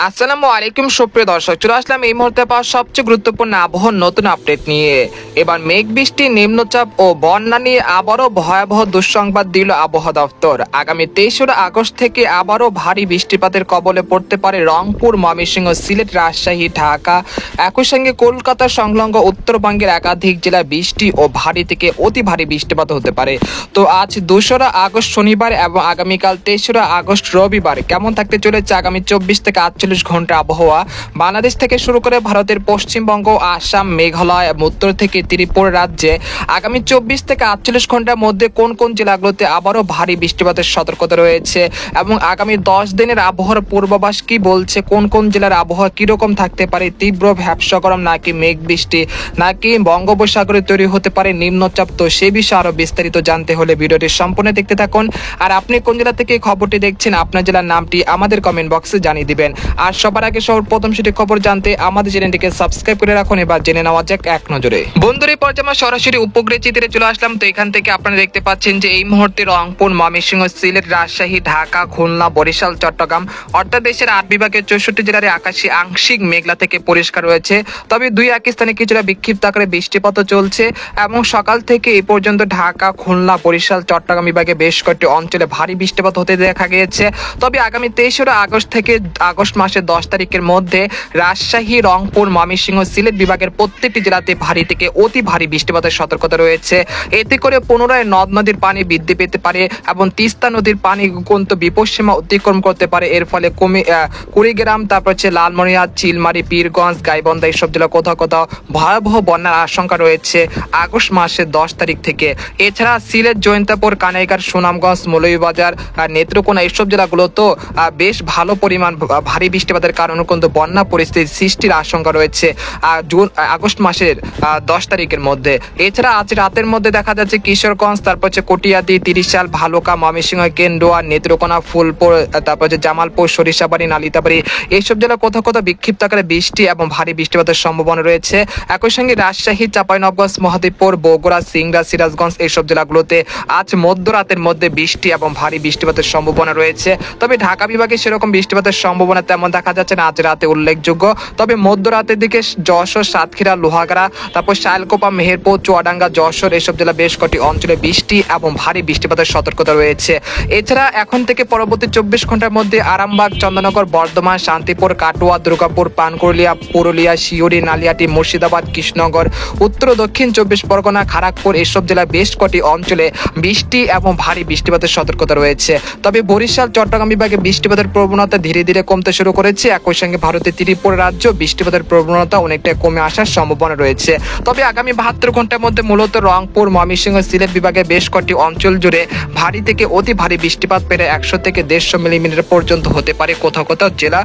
আসসালামু আলাইকুম সুপ্রিয় দর্শক, চলে আসলাম এই মুহূর্তে পাওয়া সবচেয়ে গুরুত্বপূর্ণ আবহাওয়ার নতুন আপডেট নিয়ে। এবার মেঘ বৃষ্টি, নিম্নচাপ ও বন্যা নিয়ে আবারও ভয়াবহ দুঃসংবাদ দিল আবহাওয়া দপ্তর। আগামী 23 আগস্ট থেকে আবারও ভারী বৃষ্টিপাতের কবলে পড়তে পারে রংপুর, ময়মনসিংহ, সিলেট, রাজশাহী, ঢাকা, একই সঙ্গে কলকাতা সংলগ্ন উত্তরবঙ্গের একাধিক জেলায় বৃষ্টি ও ভারী থেকে অতি ভারী বৃষ্টিপাত হতে পারে। তো আজ 2 আগস্ট শনিবার এবং আগামীকাল 23 আগস্ট রবিবার কেমন থাকতে চলেছে আগামী 24 থেকে 48 ঘন্টা আবহাওয়া বাংলাদেশ থেকে শুরু করে ভারতের পশ্চিমবঙ্গ, আসাম, মেঘালয় এবং উত্তর থেকে ত্রিপুরা রাজ্যে আগামী 24 থেকে 48 ঘন্টার মধ্যে কোন কোন জেলাগুলোতে আবারও ভারী বৃষ্টিপাতের সতর্কতা রয়েছে এবং আগামী 10 দিনের আবহাওয়ার পূর্বাভাস কি বলছে, কোন কোন জেলার আবহাওয়া কিরকম থাকতে পারে, তীব্র ভ্যাপসা গরম নাকি মেঘ বৃষ্টি নাকি বঙ্গোপসাগরে তৈরি হতে পারে নিম্নচাপ। তো সেই বিষয়ে আরো বিস্তারিত জানতে হলে ভিডিওটি সম্পূর্ণ দেখতে থাকুন। আর আপনি কোন জেলা থেকে খবরটি দেখছেন, আপনার জেলার নামটি আমাদের কমেন্ট বক্সে জানিয়ে দিবেন। আর সবার আগে সর্বপ্রথম সেটি খবর জানতে আমাদের চ্যানেলটিকে সাবস্ক্রাইব করে রাখুন। এবার জেনে নেওয়া যাক এক নজরে। বন্ধুরা, এই পর্যায়ে আমরা সরাসরি উপগ্রহ চিত্রে চলে আসলাম। তো এখান থেকে আপনারা দেখতে পাচ্ছেন যে এই মুহূর্তে রংপুর, ময়মনসিংহ, সিলেট, রাজশাহী, ঢাকা, খুলনা, বরিশাল, চট্টগ্রাম অর্থাৎ দেশের 8 বিভাগের 64 জেলার আকাশে আংশিক মেঘলা থেকে পরিষ্কার রয়েছে। তবে দুই এক স্থানে কিছুটা বিক্ষিপ্ত আকারে বৃষ্টিপাত চলছে এবং সকাল থেকে এই পর্যন্ত ঢাকা, খুলনা, বরিশাল, চট্টগ্রাম বিভাগে বেশ কয়েকটি অঞ্চলে ভারী বৃষ্টিপাত হতে দেখা গিয়েছে। তবে আগামী 23 আগস্ট থেকে আগস্ট মাসের 10 তারিখের মধ্যে রাজশাহী, রংপুর, ময়মনসিংহ, সিলেট বিভাগের প্রত্যেকটি জেলাতে ভারী থেকে অতি ভারী বৃষ্টিপাতের সতর্কতা রয়েছে। এতে করে পুনরায় নদ নদীর পানি বৃদ্ধি পেতে পারে এবং তিস্তা নদীর পানি কিন্তু বিপদসীমা অতিক্রম করতে পারে। এর ফলে কুড়িগ্রাম, তারপর হচ্ছে লালমনিরহাট, চিলমারি, পীরগঞ্জ, গাইবান্ধা এইসব জেলা কোথাও কোথাও ভয়াবহ বন্যার আশঙ্কা রয়েছে আগস্ট মাসের 10 তারিখ থেকে। এছাড়া সিলেট, জয়ন্তাপুর, কানাইঘাট, সুনামগঞ্জ, মৌলভীবাজার, নেত্রকোনা এইসব জেলাগুলোতেও বেশ ভালো পরিমাণ ভারী বৃষ্টিপাতের কারণে কিন্তু বন্যা পরিস্থিতি সৃষ্টির আশঙ্কা রয়েছে আগস্ট মাসের 10 তারিখের মধ্যে। এছাড়া আজ রাতের মধ্যে দেখা যাচ্ছে কিশোরগঞ্জ, তারপর হচ্ছে কটিয়াদি, তিরিশাল, ভালুকা, ময়মনসিংহ, কেন্দুয়া, নেত্রকোনা, ফুলপুর, তারপর হচ্ছে জামালপুর, সরিষাবাড়ি, নালিতাবাড়ি এইসব জেলা কোথাও কোথাও বিক্ষিপ্ত আকারে বৃষ্টি এবং ভারী বৃষ্টিপাতের সম্ভাবনা রয়েছে। একই সঙ্গে রাজশাহী, চাঁপাইনবাবগঞ্জ, মহাদেবপুর, বগুড়া, সিংড়া, সিরাজগঞ্জ এইসব জেলাগুলোতে আজ মধ্যরাতের মধ্যে বৃষ্টি এবং ভারী বৃষ্টিপাতের সম্ভাবনা রয়েছে। তবে ঢাকা বিভাগে সেরকম বৃষ্টিপাতের সম্ভাবনা তেমন দেখা যাচ্ছে না আজ রাতে উল্লেখযোগ্য। তবে মধ্যরাতের দিকে যশোর, সাতক্ষীরা, লোহাগাড়া, তারপর শাইলকোপা, মেহেরপুর, চুয়াডাঙ্গা, যশোর এইসব জেলা বেশ কয়েকটি অঞ্চলে বৃষ্টি এবং ভারী বৃষ্টিপাতের সতর্কতা রয়েছে। এছাড়া এখন থেকে পরবর্তী 24 ঘন্টার মধ্যে আরামবাগ, চন্দননগর, বর্ধমান, শান্তিপুর, কাটোয়া, দুর্গাপুর, পানকুড়িয়া, পুরুলিয়া, শিউরি, নালিয়াটি, মুর্শিদাবাদ, কৃষ্ণনগর, উত্তর দক্ষিণ 24 পরগনা, খড়গপুর এইসব জেলা বেশ কয়েকটি অঞ্চলে বৃষ্টি এবং ভারী বৃষ্টিপাতের সতর্কতা রয়েছে। তবে বরিশাল, চট্টগ্রাম বিভাগে বৃষ্টিপাতের প্রবণতা ধীরে ধীরে কমতে শুরু করেছে। একই সঙ্গে ভারতের ত্রিপুরা রাজ্য বৃষ্টিপাতের প্রবণতা অনেকটা কমে আসার সম্ভাবনা রয়েছে। তবে আগামী 72 ঘন্টার মধ্যে মূলত রংপুর, ময়মনসিংহ, সিলেট বিভাগে বেশ কয়েকটি অঞ্চল জুড়ে ভারী থেকে অতি ভারী বৃষ্টিপাত পেরে 100 থেকে 150 মিলিমিটার পর্যন্ত হতে পারে কোথাও কোথাও জেলা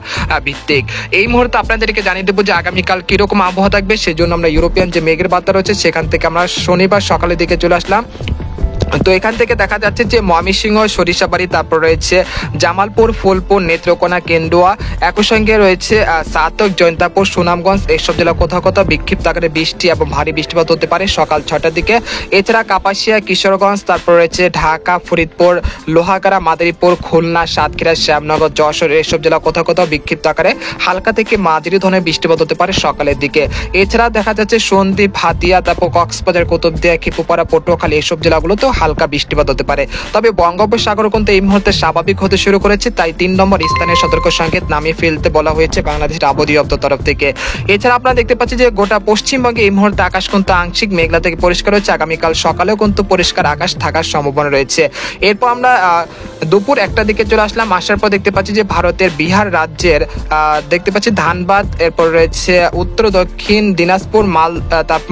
ভিত্তিক। এই মুহূর্তে আপনাদেরকে জানিয়ে দেবো যে আগামীকাল কিরকম আবহাওয়া থাকবে। সেজন্য আমরা ইউরোপিয়ান যে মেঘের বার্তা রয়েছে সেখান থেকে আমরা শনিবার সকালের দিকে চলে আসলাম। তো এখান থেকে দেখা যাচ্ছে যে ময়মনসিংহ, সরিষাবাড়ি, তারপর রয়েছে জামালপুর, ফুলপুর, নেত্রকোনা, কেন্দুয়া, একই সঙ্গে রয়েছে সাতক, জয়ন্তাপুর, সুনামগঞ্জ এইসব জেলা কোথাও কোথাও বিক্ষিপ্ত আকারে বৃষ্টি এবং ভারী বৃষ্টিপাত হতে পারে সকাল 6টার দিকে। এছাড়া কাপাসিয়া, কিশোরগঞ্জ, তারপর রয়েছে ঢাকা, ফরিদপুর, লোহাগাড়া, মাদারীপুর, খুলনা, সাতক্ষীরা, শ্যামনগর, যশোর এইসব জেলা কোথাও কোথাও বিক্ষিপ্ত আকারে হালকা থেকে মাঝারি ধরনের বৃষ্টিপাত হতে পারে সকালের দিকে। এছাড়া দেখা যাচ্ছে সন্দ্বীপ, হাতিয়া, তারপর কক্সবাজার, কুতুবদিয়া, খিপুপাড়া, পটুয়াখালী এইসব জেলাগুলোতেও হালকা বৃষ্টিপাত হতে পারে। তবে বঙ্গোপসাগর কিন্তু এই মুহূর্তে স্বাভাবিক হতে শুরু করেছে, তাই 3 নম্বর স্থানের সতর্ক সংকেত নামিয়ে ফেলতে বলা হয়েছে বাংলাদেশের আবহাওয়া দপ্তর তরফ থেকে। এছাড়া আপনারা দেখতে পাচ্ছেন যে গোটা পশ্চিমবঙ্গে এই মুহূর্তে আকাশ কিন্তু আংশিক মেঘলা থেকে পরিষ্কার হচ্ছে। আগামীকাল সকালেও কিন্তু পরিষ্কার আকাশ থাকার সম্ভাবনা রয়েছে। এরপর আমরা দুপুর 1টার দিকে চলে আসলাম। আসার পর দেখতে পাচ্ছি যে ভারতের বিহার রাজ্যের দেখতে পাচ্ছি ধানবাদ, এরপর রয়েছে উত্তর দক্ষিণ দিনাজপুর,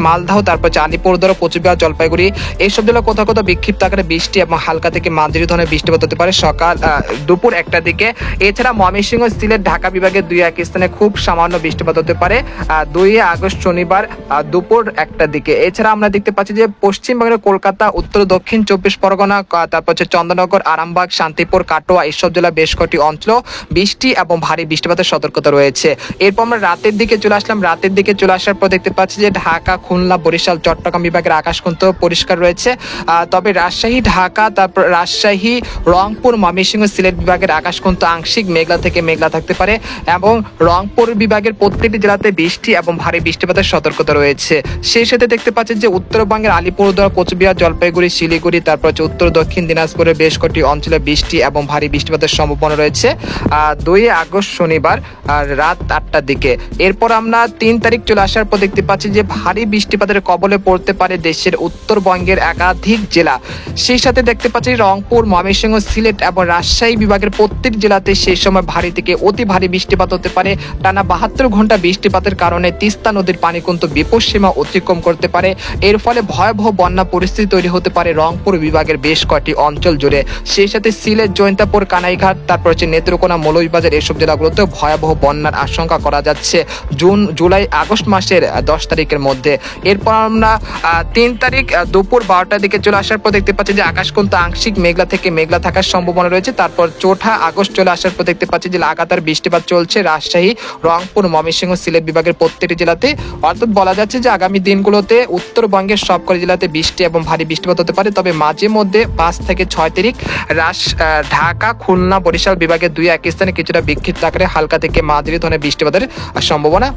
মালদহ, তারপর আলিপুরদুয়ার, কোচবিহার, জলপাইগুড়ি এইসব জেলা কোথাও কোথাও বিক্ষিপ্ত আকারে বৃষ্টি এবং হালকা থেকে মাঝারি ধরনের বৃষ্টিপাত হতে পারে সকাল দুপুর 1টার দিকে। এছাড়া ময়মনসিংহ, সিলেট, ঢাকা বিভাগের 2-1 স্থানে খুব সামান্য বৃষ্টিপাত হতে পারে 2 আগস্ট শনিবার দুপুর 1টার দিকে। এছাড়া আমরা দেখতে পাচ্ছি যে পশ্চিমবঙ্গের কলকাতা, উত্তর দক্ষিণ 24 পরগনা, তারপর হচ্ছে চন্দননগর, আরামবাগ, শান্তিপুর, কাটোয়া এইসব জেলা বেশ কয়েকটি অঞ্চল বৃষ্টি এবং ভারী বৃষ্টিপাতের সতর্কতা রয়েছে। এরপর আমরা রাতের দিকে চলে আসলাম। রাতের দিকে চলে আসার পর দেখতে পাচ্ছি যে ঢাকা, খুলনা, বরিশাল, চট্টগ্রাম বিভাগের আকাশ কিন্তু পরিষ্কার রয়েছে। তবে তবে রাজশাহী, ঢাকা, তারপর রাজশাহী, রংপুর, ময়মনসিংহ, সিলেট বিভাগের আকাশ কিন্তু আংশিক মেঘলা থেকে মেঘলা থাকতে পারে এবং রংপুর বিভাগের প্রত্যেকটি জেলাতে বৃষ্টি এবং ভারী বৃষ্টিপাতের সতর্কতা রয়েছে। সেই সাথে দেখতে পাচ্ছেন যে উত্তরবঙ্গের আলিপুরদুয়ার, কোচবিহার, জলপাইগুড়ি, শিলিগুড়ি, তারপর হচ্ছে উত্তর দক্ষিণ দিনাজপুরের বেশ কটি অঞ্চলে বৃষ্টি এবং ভারী বৃষ্টিপাতের সম্ভাবনা রয়েছে 2 আগস্ট শনিবার রাত 8টার দিকে। এরপর আমরা 3 তারিখ চলে আসার পর দেখতে পাচ্ছি যে ভারী বৃষ্টিপাতের কবলে পড়তে পারে দেশের উত্তরবঙ্গের একাধিক জেলা। সেই সাথে দেখতে পাচ্ছি রংপুর, ময়মনসিংহ, সিলেট এবং রাজশাহী বিভাগের প্রত্যেক জেলাতে সেই সময় ভারী থেকে অতি ভারী বৃষ্টিপাত হতে পারে। টানা 72 ঘন্টা বৃষ্টিপাতের কারণে তিস্তা নদীর পানি কিন্তু বিপদসীমা অতিক্রম করতে পারে। এর ফলে ভয়াবহ বন্যা পরিস্থিতি তৈরি হতে পারে রংপুর বিভাগের বেশ কয়েকটি অঞ্চল জুড়ে। সেই সাথে সিলেট, জৈন্তাপুর, কানাইঘাট, তারপর হচ্ছে নেত্রকোনা, মৌলভীবাজার এসব জেলাগুলোতেও ভয়াবহ বন্যার আশঙ্কা করা যাচ্ছে জুন, জুলাই, আগস্ট মাসের 10 তারিখের মধ্যে। এরপর আমরা 3 তারিখ দুপুর 12টার দিকে চলে আসার পর দেখতে পাচ্ছি যে আকাশ কিন্তু আংশিক মেঘলা থেকে মেঘলা থাকার সম্ভাবনা রয়েছে। তারপর 4 আগস্ট চলে আসার পর দেখতে পাচ্ছি যে লাগাতার বৃষ্টিপাত চলছে রাজশাহী, রংপুর, ময়মনসিংহ, সিলেট বিভাগের প্রত্যেকটি জেলাতে। অর্থাৎ বলা যাচ্ছে যে আগামী দিনগুলোতে উত্তরবঙ্গের সবকটি জেলাতে বৃষ্টি এবং ভারী বৃষ্টিপাত হতে পারে। তবে মাঝে মধ্যে 5 থেকে 6 তারিখ ঢাকা, খুলনা, বরিশাল বিভাগের 2-1 স্থানে কিছুটা বিক্ষিপ্ত আকারে হালকা থেকে মাঝারি ধরনের বৃষ্টিপাতের সম্ভাবনা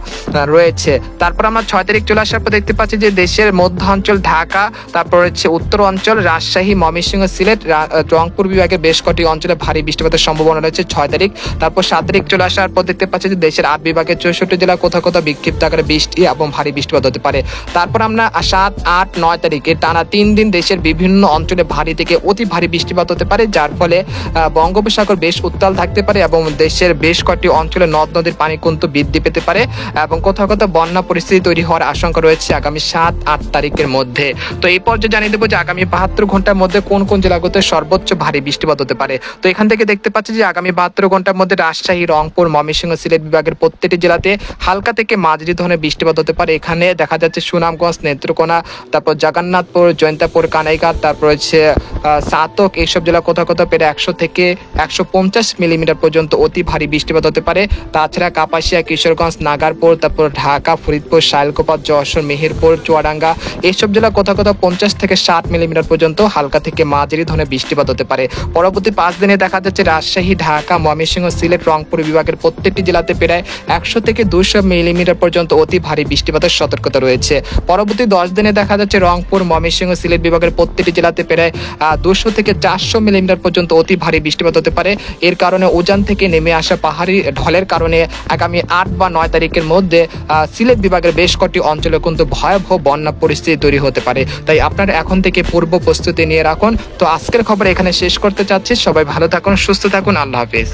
রয়েছে। তারপর আমরা 6 তারিখ চলে আসার পর দেখতে পাচ্ছি যে দেশের মধ্যাঞ্চল ঢাকা, তারপর হচ্ছে উত্তর অঞ্চল রাজশাহী, ময়মনসিংহ, সিলেট, রংপুর বিভাগের বেশ কটি অঞ্চলে ভারী বৃষ্টিপাতের সম্ভাবনা রয়েছে 6 তারিখ। তারপর 7 তারিখ চলে আসার পর দেখতে পাচ্ছি যে দেশের 8 বিভাগের 64 জেলা কোথাও কোথাও বিক্ষিপ্ত আকারে বৃষ্টি এবং ভারী বৃষ্টিপাত হতে পারে। তারপর আমরা 7, 8, 9 তারিখে টানা 3 দিন দেশের বিভিন্ন অঞ্চলে ভারী থেকে অতি ভারী বৃষ্টিপাত হতে পারে, যার ফলে বঙ্গোপসাগর বেশ উত্তাল থাকতে পারে এবং দেশের বেশ কয়েকটি অঞ্চলে নদ নদীর পানি কিন্তু বৃদ্ধি পেতে পারে এবং কোথাও কোথাও বন্যা পরিস্থিতি তৈরি হওয়ার আশঙ্কা রয়েছে আগামী 7, 8 তারিখের মধ্যে। তো এই পর্যায়ে জানিয়ে দেবো যে আগামী 72 ঘন্টার মধ্যে কোন কোন জেলাগুলোতে সর্বোচ্চ ভারী বৃষ্টিপাত হতে পারে। তো এখান থেকে দেখতে পাচ্ছি যে আগামী 72 ঘন্টার মধ্যে রাজশাহী, রংপুর, ময়মনসিংহ, সিলেট বিভাগের প্রত্যেকটি জেলাতে হালকা থেকে মাঝারি ধরনের বৃষ্টিপাত হতে পারে। এখানে দেখা যাচ্ছে সুনামগঞ্জ, নেত্রকোনা, তারপর জগন্নাথপুর, জৈন্তাপুর, কানাইঘাট, তারপর হচ্ছে সাতক, এইসব জেলা কোথাও কোথাও পেরে 100 থেকে 150 মিলিমিটার পর্যন্ত অতি ভারী বৃষ্টিপাত হতে পারে। তাছাড়া কাপাসিয়া, কিশোরগঞ্জ, নাগারপুর, তারপর ঢাকা, ফরিদপুর, শাইলকোপা, যশোর, মেহেরপুর, চুয়াডাঙ্গা এইসব জেলা কোথাও কোথাও 50 থেকে 60 মিলিমিটার পর্যন্ত হালকা থেকে মাঝারি ধরনের বৃষ্টিপাত হতে পারে। পরবর্তী 5 দিনে দেখা যাচ্ছে রাজশাহী, ঢাকা, ময়মনসিংহ, সিলেট, রংপুর বিভাগের প্রত্যেকটি জেলাতে প্রায় 100 থেকে 200 মিলিমিটার পর্যন্ত অতি ভারী বৃষ্টিপাতের সতর্কতা রয়েছে। পরবর্তী 10 দিনে দেখা যাচ্ছে রংপুর, ময়মনসিংহ, সিলেট বিভাগের প্রত্যেকটি জেলাতে প্রায় 200 থেকে 400 মিলিমিটার পর্যন্ত অতি ভারী বৃষ্টিপাত হতে পারে। এর কারণে উজান থেকে নেমে আসা পাহাড়ি ঢলের কারণে আগামী 8 বা 9 তারিখের মধ্যে সিলেট বিভাগের বেশ কয়েকটি অঞ্চলে কিন্তু ভয়াবহ বন্যা পরিস্থিতি তৈরি হতে পারে। তাই আপনারা এখন থেকে পূর্ব প্রস্তুতি নিয়ে রাখুন। তো আজকের খবর এখানে শেষ করতে চাচ্ছি। সবাই ভালো থাকুন, সুস্থ থাকুন, আল্লাহ হাফেজ।